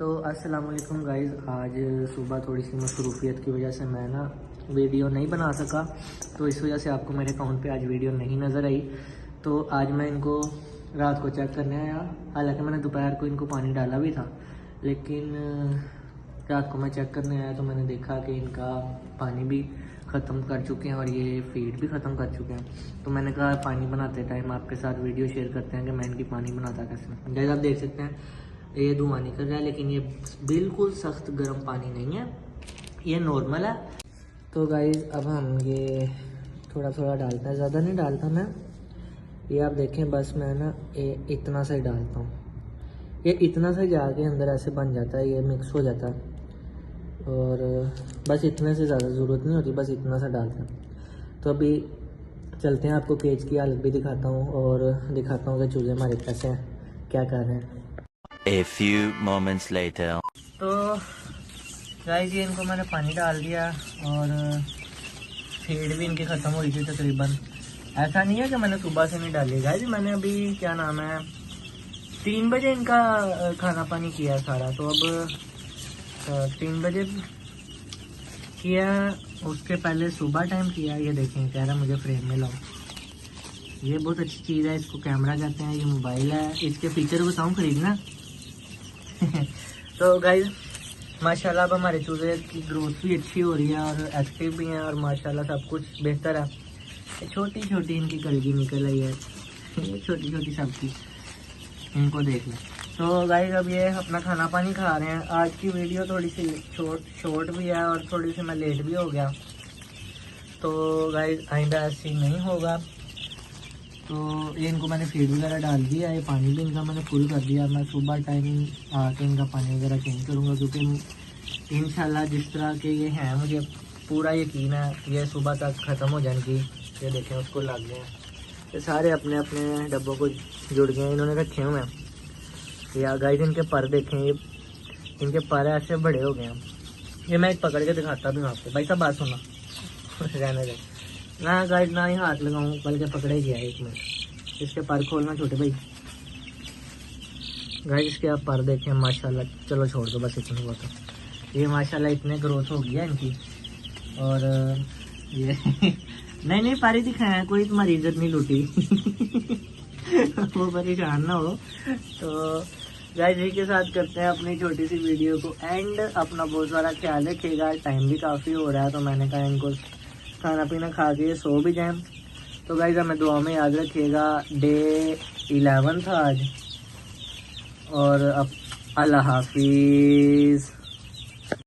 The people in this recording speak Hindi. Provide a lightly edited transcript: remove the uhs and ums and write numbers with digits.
तो अस्सलाम वालेकुम गाइज़, आज सुबह थोड़ी सी मसरूफियत की वजह से मैं ना वीडियो नहीं बना सका, तो इस वजह से आपको मेरे अकाउंट पे आज वीडियो नहीं नज़र आई। तो आज मैं इनको रात को चेक करने आया, हालांकि मैंने दोपहर को इनको पानी डाला भी था, लेकिन रात को मैं चेक करने आया तो मैंने देखा कि इनका पानी भी ख़त्म कर चुके हैं और ये फीड भी ख़त्म कर चुके हैं। तो मैंने कहा पानी बनाते टाइम आपके साथ वीडियो शेयर करते हैं कि मैं इनकी पानी बनाता कैसे। गाइस आप देख सकते हैं ये धुआं निकल रहा है, लेकिन ये बिल्कुल सख्त गर्म पानी नहीं है, ये नॉर्मल है। तो गाइस अब हम ये थोड़ा थोड़ा डालते हैं, ज़्यादा नहीं डालता मैं, ये आप देखें बस मैं ना ये इतना सा ही डालता हूँ। ये इतना सा जाके अंदर ऐसे बन जाता है, ये मिक्स हो जाता है और बस इतने से ज़्यादा ज़रूरत नहीं होती, बस इतना सा डालते हैं। तो अभी चलते हैं, आपको केज की हालत भी दिखाता हूँ और दिखाता हूँ कि चूज़े हमारे कैसे हैं, क्या कर रहे हैं। A few moments later. तो गाइस ये इनको मैंने पानी डाल दिया और फीड भी इनकी ख़त्म हो रही थी तकरीबन। ऐसा नहीं है कि मैंने सुबह से नहीं डाली गाइस, मैंने अभी क्या नाम है 3 बजे इनका खाना पानी किया सारा। तो अब 3 बजे किया, उसके पहले सुबह टाइम किया। ये देखें कह रहा मुझे फ्रेम में लाओ, ये बहुत अच्छी चीज़ है, इसको कैमरा कहते हैं, ये मोबाइल है, इसके फीचर बताऊँ खरीदना। तो गाइज माशाल्लाह अब हमारे चूज़े की ग्रोथ भी अच्छी हो रही है और एक्टिव भी हैं और माशाल्लाह सब कुछ बेहतर है। छोटी छोटी इनकी कलगी निकल आई है, ये छोटी छोटी सबकी, इनको देख लें। तो गाइज अब ये अपना खाना पानी खा रहे हैं। आज की वीडियो थोड़ी सी शॉर्ट भी है और थोड़ी सी मैं लेट भी हो गया, तो गाइज आइंदा ऐसी नहीं होगा। तो ये इनको मैंने फीड वगैरह डाल दिया है, पानी भी इनका मैंने फुल कर दिया। मैं सुबह टाइम आके इनका पानी वगैरह चेंज करूँगा, क्योंकि इंशाल्लाह जिस तरह के ये हैं मुझे पूरा यकीन है ये सुबह तक ख़त्म हो जाएंगी। ये देखें उसको लग गए हैं, ये सारे अपने अपने डब्बों को जुड़ गए हैं, इन्होंने रखे हुए हैं। या गाइस इनके पर देखें, ये इनके पर ऐसे बड़े हो गए हैं। ये मैं एक पकड़ के दिखाता भी हूँ आपको। भाई साहब बात सुनना रहने दे ना गाइस, ना ही हाथ लगाऊं बल्कि पकड़े गया। एक मिनट इसके पर खोलना छोटे भाई। गाइस इसके आप पर देखें माशाल्लाह, चलो छोड़ दो बस इतनी बहुत है। ये माशाल्लाह इतने ग्रोथ हो गई है इनकी। और ये नहीं पारी दिखाया है, कोई तुम्हारी इज्जत नहीं लूटी वो परेशान ना हो। तो गाइस इसी के साथ करते हैं अपनी छोटी सी वीडियो को एंड। अपना बहुत सारा ख्याल रखिएगा, टाइम भी काफ़ी हो रहा है, तो मैंने कहा इनको खाना पीना खा के सो भी जाएं। तो गाइस हमें दुआ में याद रखिएगा। डे 11 था आज, और अब अल्लाह हाफिज़।